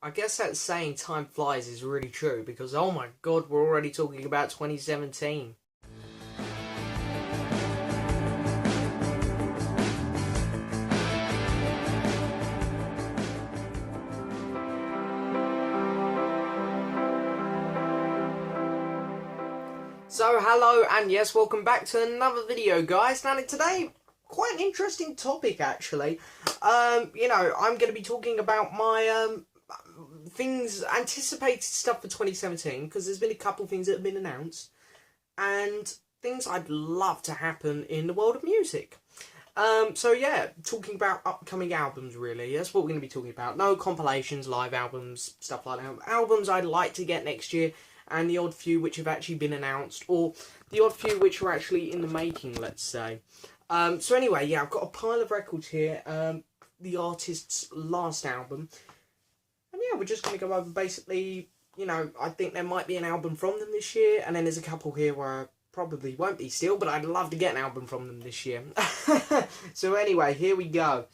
I guess that saying time flies is really true because, oh my god, we're already talking about 2017. So, hello and yes, welcome back to another video, guys. Now, today, quite an interesting topic, actually. I'm going to be talking about my things, anticipated stuff for 2017, because there's been a couple of things that have been announced, and things I'd love to happen in the world of music. Talking about upcoming albums, really. That's what we're going to be talking about. No compilations, live albums, stuff like that. Albums I'd like to get next year, and the odd few which have actually been announced, or the odd few which are actually in the making, let's say. I've got a pile of records here, the artist's last album, and we're just going to go over basically, I think there might be an album from them this year, and then there's a couple here where I probably won't be still, but I'd love to get an album from them this year. Here we go.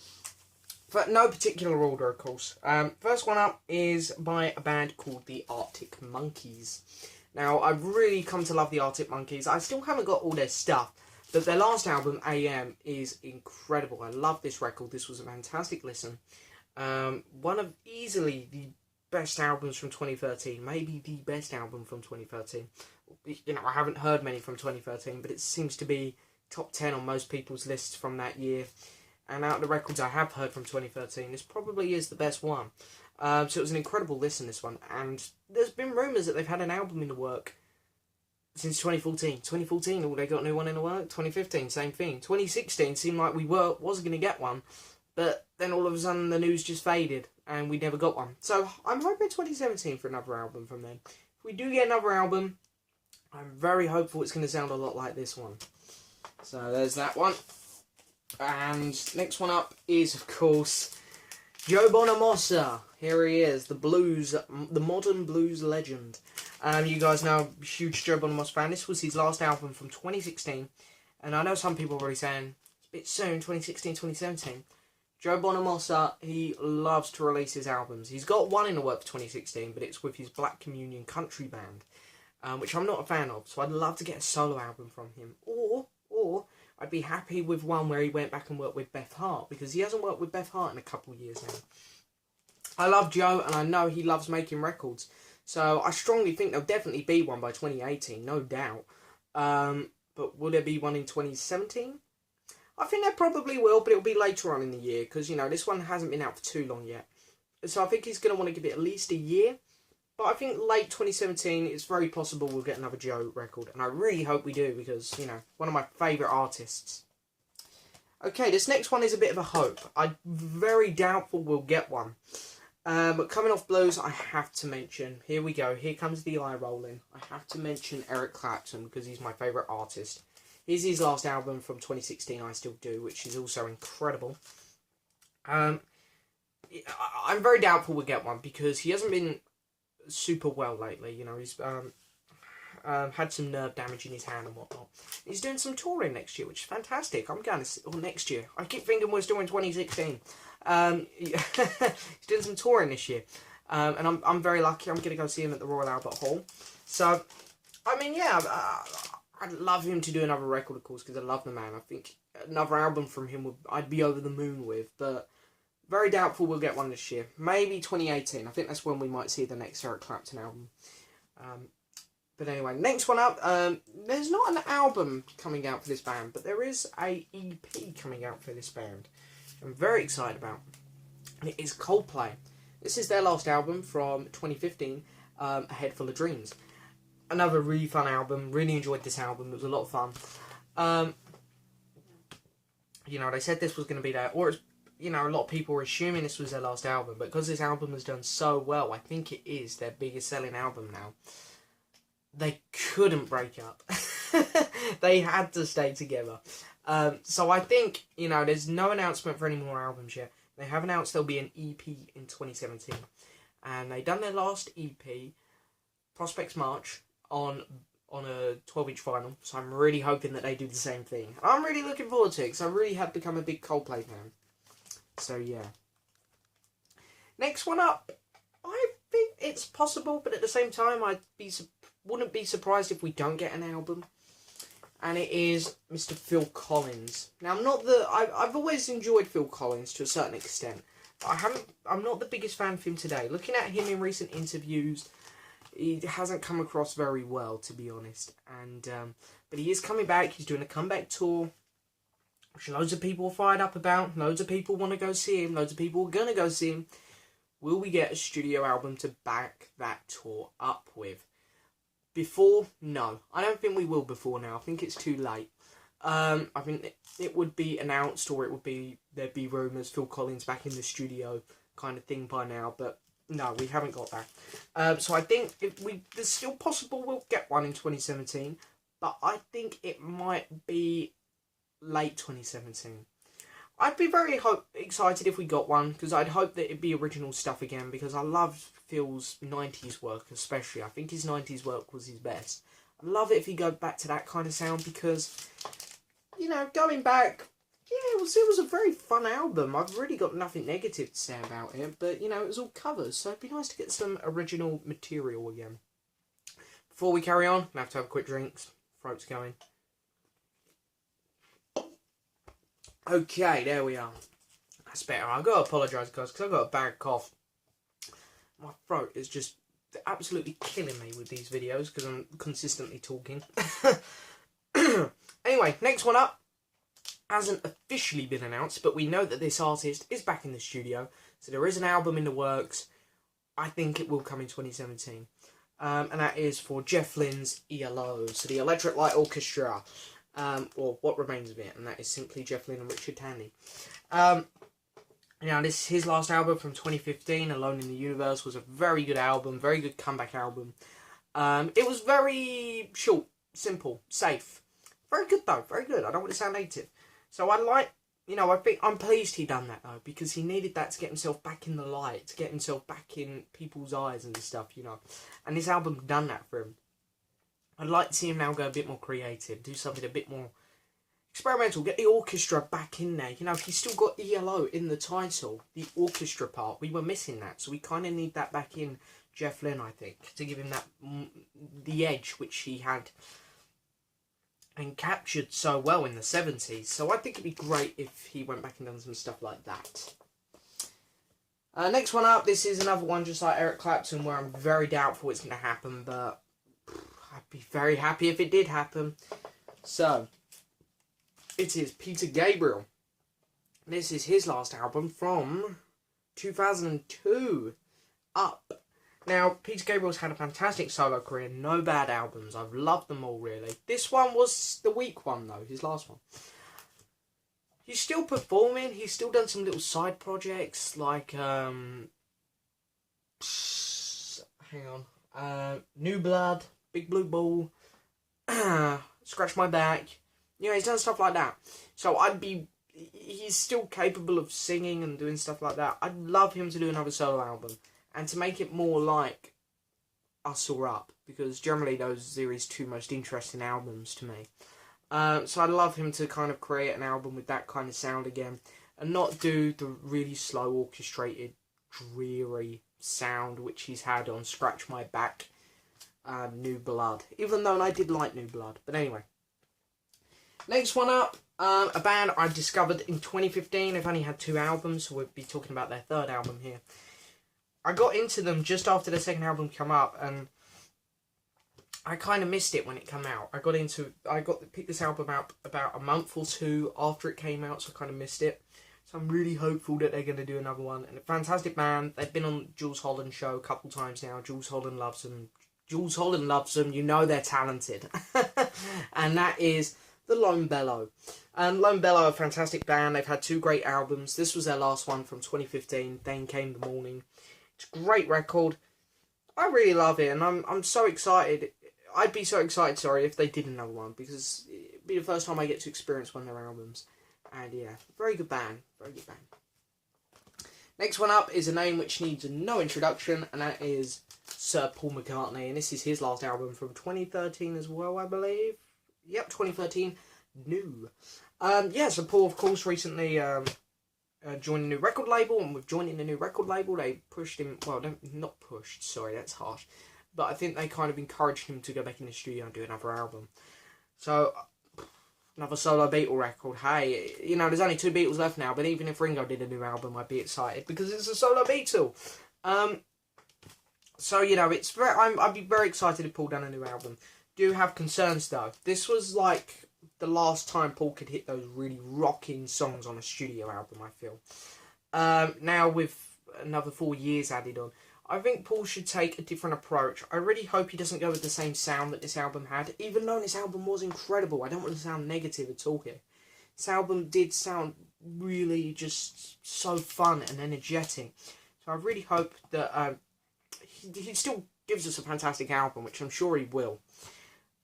But no particular order, of course. First one up is by a band called the Arctic Monkeys. Now, I've really come to love the Arctic Monkeys. I still haven't got all their stuff, but their last album, AM, is incredible. I love this record. This was a fantastic listen. One of easily the best albums from 2013. Maybe the best album from 2013. I haven't heard many from 2013, but it seems to be top 10 on most people's lists from that year. And out of the records I have heard from 2013, this probably is the best one. So it was an incredible listen, this one. And there's been rumours that they've had an album in the work since 2014. 2014, they got a new one in the work. 2015, same thing. 2016 seemed like we was going to get one. But then all of a sudden the news just faded and we never got one. So I'm hoping 2017 for another album from them. If we do get another album, I'm very hopeful it's going to sound a lot like this one. So there's that one. And next one up is, of course, Joe Bonamassa. Here he is, the modern blues legend. You guys know I'm a huge Joe Bonamassa fan. This was his last album from 2016. And I know some people are already saying, it's a bit soon, 2016, 2017. Joe Bonamassa, he loves to release his albums. He's got one in the work for 2016, but it's with his Black Communion country band, which I'm not a fan of. So I'd love to get a solo album from him. Or I'd be happy with one where he went back and worked with Beth Hart, because he hasn't worked with Beth Hart in a couple of years now. I love Joe, and I know he loves making records, so I strongly think there'll definitely be one by 2018, no doubt. But will there be one in 2017? I think there probably will, but it'll be later on in the year, because, this one hasn't been out for too long yet. So I think he's going to want to give it at least a year. But I think late 2017, it's very possible we'll get another Joe record. And I really hope we do, because, one of my favourite artists. Okay, this next one is a bit of a hope. I'm very doubtful we'll get one. But coming off blues, I have to mention, here we go, here comes the eye rolling. I have to mention Eric Clapton, because he's my favourite artist. Here's his last album from 2016, I Still Do, which is also incredible. I'm very doubtful we'll get one, because he hasn't been super well lately. He's had some nerve damage in his hand and whatnot. He's doing some touring next year, which is fantastic. I'm going to next year. I keep thinking we're still in 2016. He's doing some touring this year, and I'm very lucky. I'm going to go see him at the Royal Albert Hall. So, I'd love him to do another record, of course, because I love the man. I think another album from him I'd be over the moon with, but very doubtful we'll get one this year. Maybe 2018. I think that's when we might see the next Eric Clapton album. But anyway, next one up. There's not an album coming out for this band, but there is a EP coming out for this band. I'm very excited about. And it is Coldplay. This is their last album from 2015, A Head Full of Dreams. Another really fun album. Really enjoyed this album. It was a lot of fun. They said this was going to be their, or it's, a lot of people were assuming this was their last album, but because this album has done so well, I think it is their biggest selling album now. They couldn't break up. They had to stay together. So I think, there's no announcement for any more albums yet. They have announced there'll be an EP in 2017. And they done their last EP, Prospects March, on a 12-inch vinyl. So I'm really hoping that they do the same thing. I'm really looking forward to it, because I really have become a big Coldplay fan. So, yeah. Next one up, I it's possible, but at the same time, wouldn't be surprised if we don't get an album. And it is Mr. Phil Collins. Now, I've always enjoyed Phil Collins to a certain extent. But I'm not the biggest fan of him today. Looking at him in recent interviews, he hasn't come across very well, to be honest. And but he is coming back. He's doing a comeback tour, which loads of people are fired up about. Loads of people want to go see him. Loads of people are going to go see him. Will we get a studio album to back that tour up with? Before? No. I don't think we will before now. I think it's too late. I think it would be announced, or there'd be rumours Phil Collins back in the studio kind of thing by now, but no, we haven't got that. So I think there's still possible we'll get one in 2017, but I think it might be late 2017. I'd be very excited if we got one, because I'd hope that it'd be original stuff again, because I love Phil's 90s work especially. I think his 90s work was his best. I'd love it if he go back to that kind of sound, because, you know, going back, yeah, it was a very fun album. I've really got nothing negative to say about it, but, you know, it was all covers, so it'd be nice to get some original material again. Before we carry on, I have to have a quick drink. Throat's going. Okay, there we are. That's better. I've got to apologise, guys, because I've got a bad cough. My throat is just absolutely killing me with these videos, because I'm consistently talking. Anyway, next one up hasn't officially been announced, but we know that this artist is back in the studio, so there is an album in the works. I think it will come in 2017. And that is for Jeff Lynne's ELO, so the Electric Light Orchestra. Or what remains of it, and that is simply Jeff Lynne and Richard Tandy. Now, this is his last album from 2015, Alone in the Universe, was a very good album, very good comeback album. It was very short, simple, safe. Very good though, very good. I don't want to sound negative. So I think I'm pleased he done that though, because he needed that to get himself back in the light, to get himself back in people's eyes and stuff, you know. And this album done that for him. I'd like to see him now go a bit more creative, do something a bit more experimental, get the orchestra back in there. You know, he's still got ELO in the title, the orchestra part. We were missing that, so we kind of need that back in Jeff Lynne, I think, to give him that the edge which he had and captured so well in the 70s. So I think it'd be great if he went back and done some stuff like that. Next one up, this is another one just like Eric Clapton, where I'm very doubtful it's going to happen, but I'd be very happy if it did happen. So, it is Peter Gabriel. This is his last album from 2002, Up. Now, Peter Gabriel's had a fantastic solo career, no bad albums. I've loved them all, really. This one was the weak one, though, his last one. He's still performing, he's still done some little side projects, like, hang on, New Blood, Big Blue Ball, Scratch My Back. You know, he's done stuff like that. So he's still capable of singing and doing stuff like that. I'd love him to do another solo album, and to make it more like Us or Up, because generally those are his two most interesting albums to me. So I'd love him to kind of create an album with that kind of sound again, and not do the really slow, orchestrated, dreary sound which he's had on Scratch My Back, New Blood. Even though I did like New Blood. But anyway. Next one up, a band I discovered in 2015. They've only had 2 albums, so we'll be talking about their 3rd album here. I got into them just after the 2nd album came up, and I kind of missed it when it came out. I picked this album up about a month or 2 after it came out, so I kind of missed it. So I'm really hopeful that they're going to do another one. And a fantastic band. They've been on Jules Holland's show a couple times now. Jules Holland loves them. Jules Holland loves them. You know they're talented. And that is the Lone Bellow. And Lone Bellow, a fantastic band. They've had 2 great albums. This was their last one from 2015. Then Came the Morning. It's a great record. I really love it, and I'm so excited. I'd be so excited, if they did another one, because it'd be the first time I get to experience one of their albums. And yeah, very good band. Very good band. Next one up is a name which needs no introduction, and that is Sir Paul McCartney. And this is his last album from 2013 as well, I believe. Yep, 2013. New. So Paul, of course, recently join a new record label, and with joining the new record label, they pushed him, well, not pushed, sorry, that's harsh, but I think they kind of encouraged him to go back in the studio and do another album. So, another solo Beatle record. Hey, you know, there's only 2 Beatles left now, but even if Ringo did a new album, I'd be excited, because it's a solo Beatle. So, you know, I'd be very excited to Paul done a new album. Do have concerns, though. This was, like, the last time Paul could hit those really rocking songs on a studio album, I feel. Now, with another 4 years added on, I think Paul should take a different approach. I really hope he doesn't go with the same sound that this album had, even though this album was incredible. I don't want to sound negative at all here. This album did sound really just so fun and energetic. So I really hope that he still gives us a fantastic album, which I'm sure he will.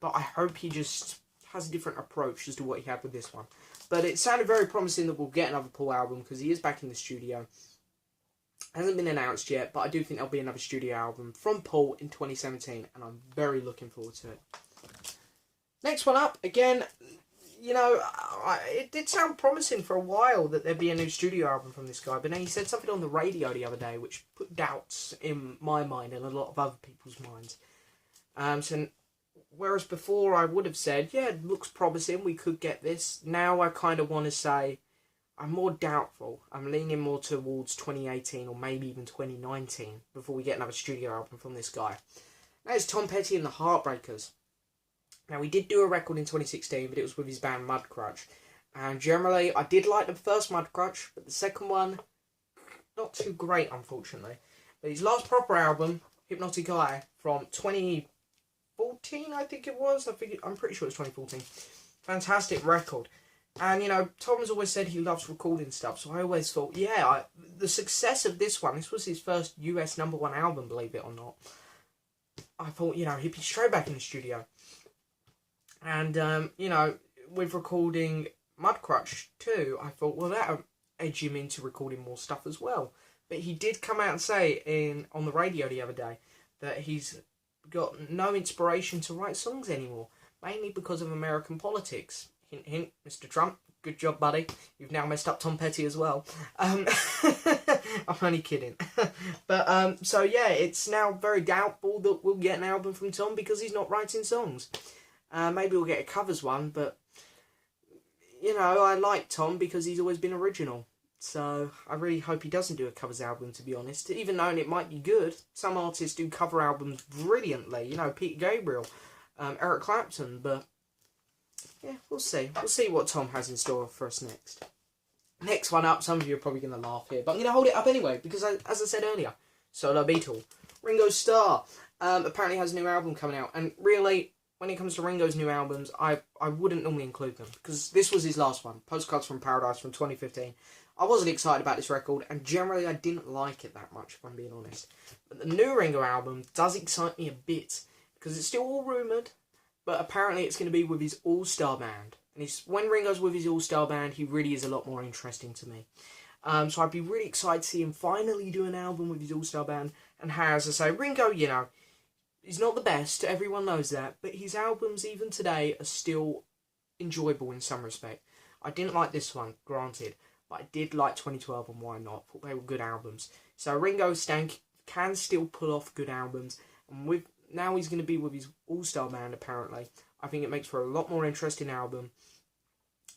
But I hope he just has a different approach as to what he had with this one. But it sounded very promising that we'll get another Paul album, because he is back in the studio. Hasn't been announced yet, but I do think there'll be another studio album from Paul in 2017, and I'm very looking forward to it. Next one up, again, you know, it did sound promising for a while that there'd be a new studio album from this guy, but then he said something on the radio the other day which put doubts in my mind and a lot of other people's minds. So whereas before I would have said, yeah, it looks promising, we could get this, now I kind of want to say, I'm more doubtful. I'm leaning more towards 2018 or maybe even 2019 before we get another studio album from this guy. That is Tom Petty and the Heartbreakers. Now, he did do a record in 2016, but it was with his band Mudcrutch. And generally, I did like the first Mudcrutch, but the second one, not too great, unfortunately. But his last proper album, Hypnotic Eye, from 2014, I think it was. I'm pretty sure it was 2014. Fantastic record. And, you know, Tom's always said he loves recording stuff, so I always thought, yeah, the success of this was his first US #1 album, believe it or not. I thought, you know, he'd be straight back in the studio. And, you know, with recording Mudcrutch too, I thought, well, that'll edge him into recording more stuff as well. But he did come out and say on the radio the other day that he's got no inspiration to write songs anymore, mainly because of American politics. Hint, hint, Mr. Trump, good job, buddy. You've now messed up Tom Petty as well. I'm only kidding. But, so yeah, it's now very doubtful that we'll get an album from Tom because he's not writing songs. Maybe we'll get a covers one, but, you know, I like Tom because he's always been original. So I really hope he doesn't do a covers album, to be honest. Even though it might be good, some artists do cover albums brilliantly. You know, Gabriel, Eric Clapton, but yeah, we'll see. We'll see what Tom has in store for us next. Next one up, some of you are probably going to laugh here, but I'm going to hold it up anyway, because as I said earlier, solo Beatle. Ringo Starr apparently has a new album coming out, and really, when it comes to Ringo's new albums, I wouldn't normally include them, because this was his last one, Postcards from Paradise from 2015. I wasn't excited about this record, and generally I didn't like it that much, if I'm being honest. But the new Ringo album does excite me a bit, because it's still all rumoured, but apparently it's going to be with his all-star band. And when Ringo's with his all-star band, he really is a lot more interesting to me. So I'd be really excited to see him finally do an album with his all-star band. And how, as I say, Ringo, you know, he's not the best, everyone knows that, but his albums, even today, are still enjoyable in some respect. I didn't like this one, granted, but I did like 2012 and Why Not. I thought they were good albums. So Ringo can still pull off good albums, and now he's going to be with his all-star band, apparently. I think it makes for a lot more interesting album,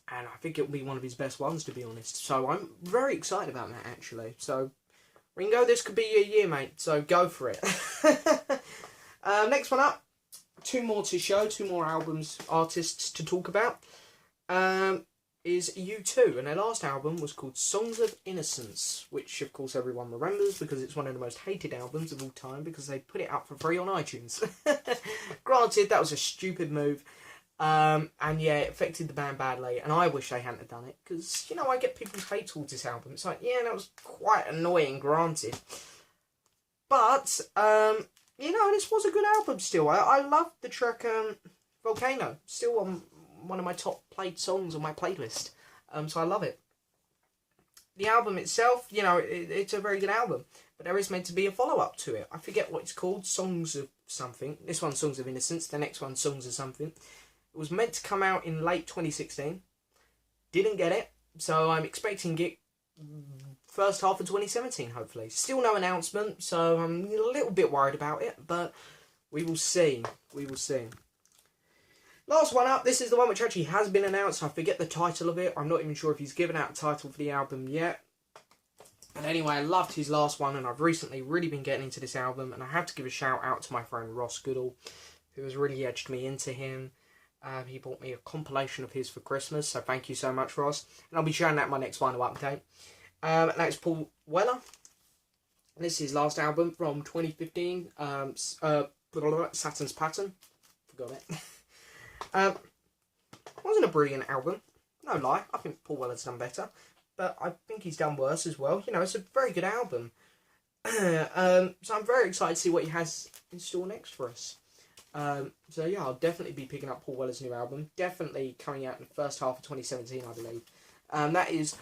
and I think it'll be one of his best ones, to be honest. So I'm very excited about that, actually. So, Ringo, this could be your year, mate, so go for it. Next one up, two more to show, two more albums, artists to talk about, is U2, and their last album was called Songs of Innocence, which of course everyone remembers because it's one of the most hated albums of all time because they put it out for free on iTunes. Granted, that was a stupid move, and yeah, it affected the band badly, and I wish they hadn't have done it, because, you know, I get people's hate towards this album. It's like, yeah, that was quite annoying, granted, but, you know, this was a good album still. I loved the track, Volcano, still on one of my top played songs on my playlist, so I love it. The album itself, you know, it's a very good album, but there is meant to be a follow-up to it. I forget what it's called, Songs of something. This one's Songs of Innocence, the next one's Songs of something. It was meant to come out in late 2016, didn't get it, so I'm expecting it first half of 2017, hopefully. Still no announcement, so I'm a little bit worried about it, but we will see. We will see. Last one up, this is the one which actually has been announced. I forget the title of it. I'm not even sure if he's given out a title for the album yet. But anyway, I loved his last one, and I've recently really been getting into this album, and I have to give a shout out to my friend Ross Goodall, who has really edged me into him. He bought me a compilation of his for Christmas, so thank you so much, Ross. And I'll be sharing that in my next final update. And that's Paul Weller. This is his last album from 2015, Saturn's Pattern. Forgot it. Wasn't a brilliant album, no lie. I think Paul Weller's done better, but I think he's done worse as well. You know, it's a very good album. So I'm very excited to see what he has in store next for us. So yeah, I'll definitely be picking up Paul Weller's new album. Definitely coming out in the first half of 2017, I believe. That is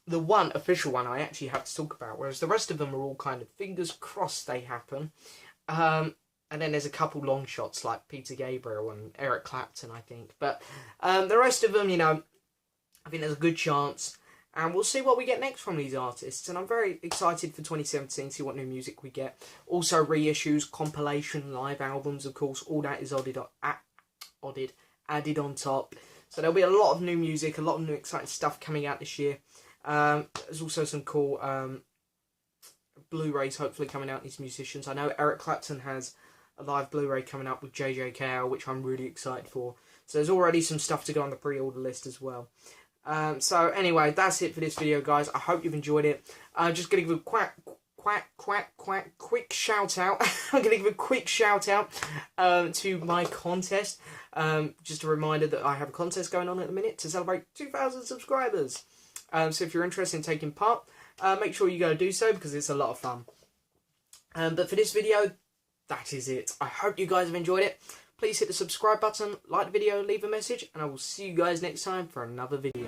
the one official one I actually have to talk about, whereas the rest of them are all kind of fingers crossed they happen. And then there's a couple long shots like Peter Gabriel and Eric Clapton, I think. But the rest of them, you know, I think there's a good chance. And we'll see what we get next from these artists. And I'm very excited for 2017 to see what new music we get. Also reissues, compilation, live albums, of course. All that is added on top. So there'll be a lot of new music, a lot of new exciting stuff coming out this year. There's also some cool Blu-rays hopefully coming out, these musicians. I know Eric Clapton has a live Blu-ray coming up with JJKL, which I'm really excited for. So there's already some stuff to go on the pre-order list as well. So anyway, that's it for this video, guys. I hope you've enjoyed it. Just going to give a quick shout out. I'm going to give a quick shout out to my contest. Just a reminder that I have a contest going on at the minute to celebrate 2,000 subscribers. So if you're interested in taking part, make sure you go do so because it's a lot of fun. But for this video, that is it. I hope you guys have enjoyed it. Please hit the subscribe button, like the video, leave a message, and I will see you guys next time for another video.